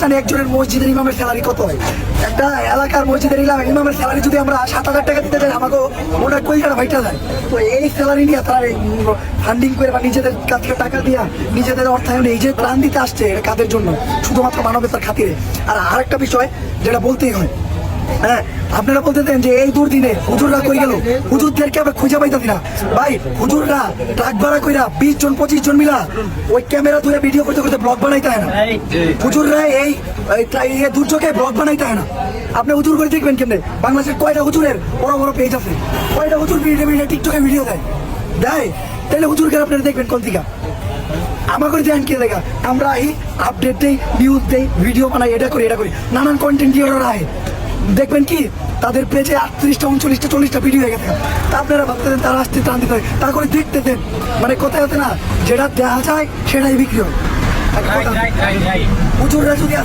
জানি একজনের মসজিদের ইমামের স্যালারি কত হয়? একটা এলাকার মসজিদের ইমামের স্যালারি যদি আমরা 7,000 টাকা দিতে যাই, আমাকে ওটা কলকাতা ভাইটা যায়। তো এই স্যালারি নিয়ে তারা ফান্ডিং করে বা নিজেদের কাছ থেকে টাকা দিয়া নিজেদের অর্থায়নে এই যে ত্রাণ দিতে আসছে, এটা কাদের জন্য? শুধুমাত্র মানবতার খাতিরে। আর আরেকটা বিষয় যেটা বলতেই হয়, হ্যাঁ, আপনারা বলতে দেন যে এই দুর্দিনে হুজুররা কই গেল, হুজুরদেরকে আমরা খুঁজে পাইতাছি না। ভাই, হুজুররা ট্রাক ভাড়া কইরা 20 জন 25 জন মিলা ওই ক্যামেরা ধরে ভিডিও করতে করতে ব্লগ বানাইতে হয় না। হুজুররা এই দুর্যোগে ব্লগ বানাইতে হয় না। আপনি হুজুর করে দেখবেন কেমনে? বাংলাদেশের কয়টা হুজুরের বড় বড় পেজ আছে? কয়টা হুজুর ভিডিও টিকটকে ভিডিও দেয়? তাহলে হুজুরকে আপনারা দেখবেন কোন দিকে? আমার করে দেন কে দেখা? আমরা এই আপডেট দেই, নিউজ দেই, ভিডিও বানাই, এটা করি নানান কন্টেন্ট দিয়ে ওরা রায়। দেখবেন কি তাদের পেজে 38টা 39টা 40টা ভিডিও হয়ে গেছে। তা আপনারা ভাবতেন তারা আসতে ত্রাণ দিতে হয়, তা করে দেখতে দেন। মানে কোথায় হতে না, যেটা দেখা যায় সেটাই বিক্রি হয়। হুজুররা যদি